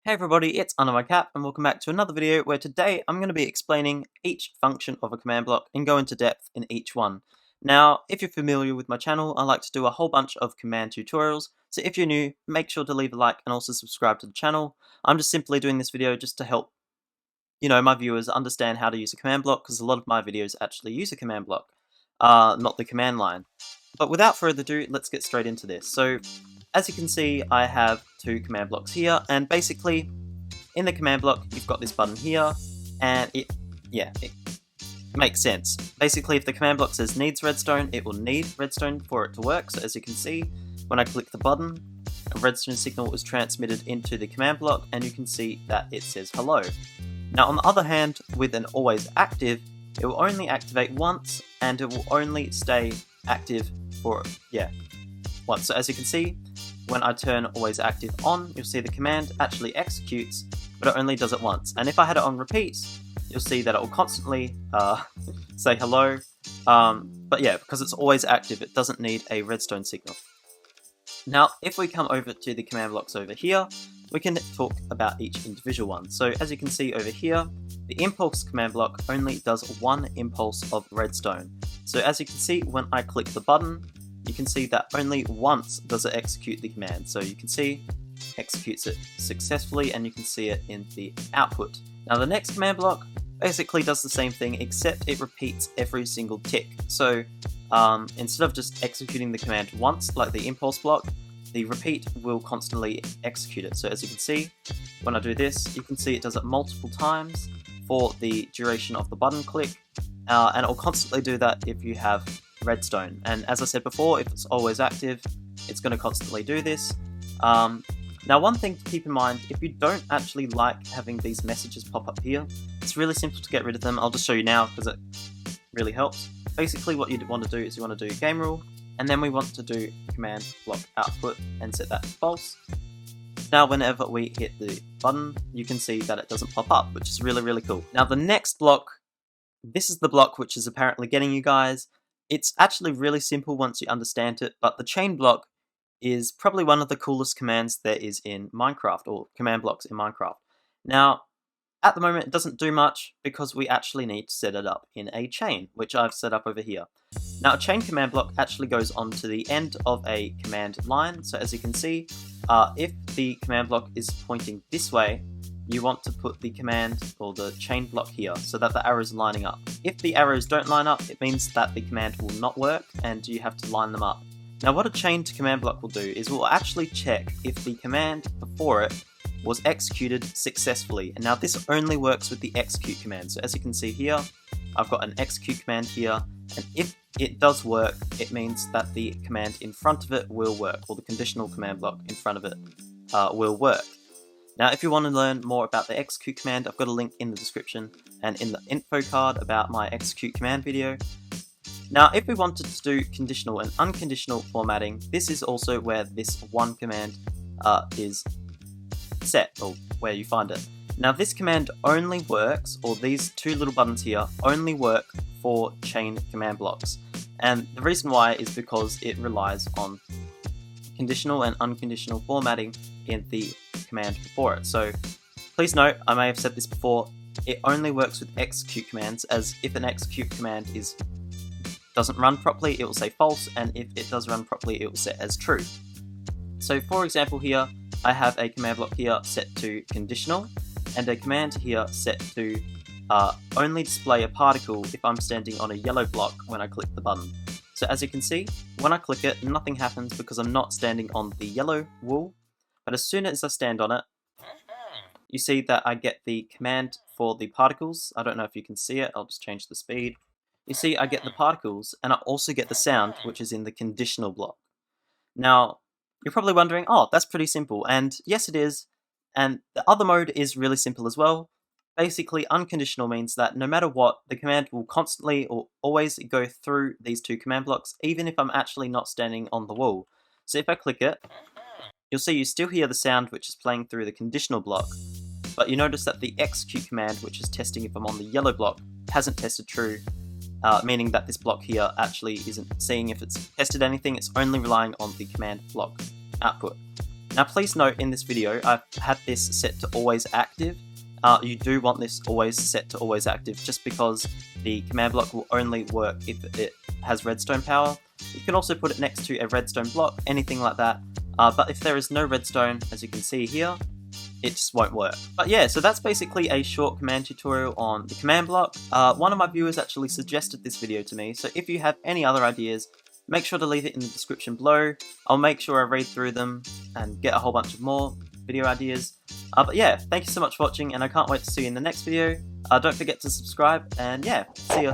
Hey everybody, it's UnderMyCap and welcome back to another video where today I'm going to be explaining each function of a command block and go into depth in each one. Now, if you're familiar with my channel, I like to do a whole bunch of command tutorials, so if you're new, make sure to leave a like and also subscribe to the channel. I'm just simply doing this video just to help, my viewers understand how to use a command block, because a lot of my videos actually use a command block, not the command line. But without further ado, let's get straight into this. So, as you can see, I have two command blocks here, and basically, in the command block, you've got this button here, and it makes sense. Basically, if the command block says needs redstone, it will need redstone for it to work. So as you can see, when I click the button, a redstone signal is transmitted into the command block, and you can see that it says hello. Now, on the other hand, with an always active, it will only activate once, and it will only stay active for, once. So as you can see, when I turn always active on, you'll see the command actually executes, but it only does it once. And if I had it on repeat, you'll see that it will constantly say hello. But yeah, because it's always active, it doesn't need a redstone signal. Now, if we come over to the command blocks over here, we can talk about each individual one. So as you can see over here, the impulse command block only does one impulse of redstone. So as you can see, when I click the button, you can see that only once does it execute the command. So you can see executes it successfully, and you can see it in the output. Now the next command block basically does the same thing, except it repeats every single tick. So instead of just executing the command once like the impulse block, the repeat will constantly execute it. So as you can see, when I do this, you can see it does it multiple times for the duration of the button click, and it will constantly do that if you have redstone. And as I said before, if it's always active, it's going to constantly do this. Now, one thing to keep in mind, if you don't actually like having these messages pop up here, it's really simple to get rid of them. I'll just show you now because it really helps. Basically, what you want to do is you want to do game rule, and then we want to do command block output and set that to false. Now, whenever we hit the button, you can see that it doesn't pop up, which is really, really cool. Now, the next block, this is the block which is apparently getting you guys. It's actually really simple once you understand it, but the chain block is probably one of the coolest commands there is in Minecraft, or command blocks in Minecraft. Now, at the moment, it doesn't do much because we actually need to set it up in a chain, which I've set up over here. Now, a chain command block actually goes on to the end of a command line. So as you can see, if the command block is pointing this way, you want to put the command or the chain block here so that the arrows are lining up. If the arrows don't line up, it means that the command will not work and you have to line them up. Now, what a chain to command block will do is we'll actually check if the command before it was executed successfully. And now this only works with the execute command. So as you can see here, I've got an execute command here, and if it does work, it means that the command in front of it will work, or the conditional command block in front of it will work. Now, if you want to learn more about the execute command, I've got a link in the description and in the info card about my execute command video. Now, if we wanted to do conditional and unconditional formatting, this is also where this one command is set, or where you find it. Now, this command only works, or these two little buttons here, only work for chain command blocks. And the reason why is because it relies on conditional and unconditional formatting in the command before it. So please note, I may have said this before, it only works with execute commands, as if an execute command doesn't run properly, it will say false, and if it does run properly, it will set as true. So for example here, I have a command block here set to conditional, and a command here set to only display a particle if I'm standing on a yellow block when I click the button. So as you can see, when I click it, nothing happens because I'm not standing on the yellow wool, but as soon as I stand on it, you see that I get the command for the particles. I don't know if you can see it, I'll just change the speed. You see I get the particles, and I also get the sound, which is in the conditional block. Now, you're probably wondering, oh, that's pretty simple, and yes it is, and the other mode is really simple as well. Basically, unconditional means that no matter what, the command will constantly or always go through these two command blocks, even if I'm actually not standing on the wall. So if I click it, you'll see you still hear the sound which is playing through the conditional block, but you notice that the execute command, which is testing if I'm on the yellow block, hasn't tested true, meaning that this block here actually isn't seeing if it's tested anything, it's only relying on the command block output. Now please note in this video I've had this set to always active. You do want this always set to always active just because the command block will only work if it has redstone power. You can also put it next to a redstone block, anything like that, but if there is no redstone, as you can see here, it just won't work. But yeah, so that's basically a short command tutorial on the command block. One of my viewers actually suggested this video to me, so if you have any other ideas, make sure to leave it in the description below. I'll make sure I read through them and get a whole bunch of more video ideas. But yeah, thank you so much for watching, and I can't wait to see you in the next video. Don't forget to subscribe, and yeah, see ya.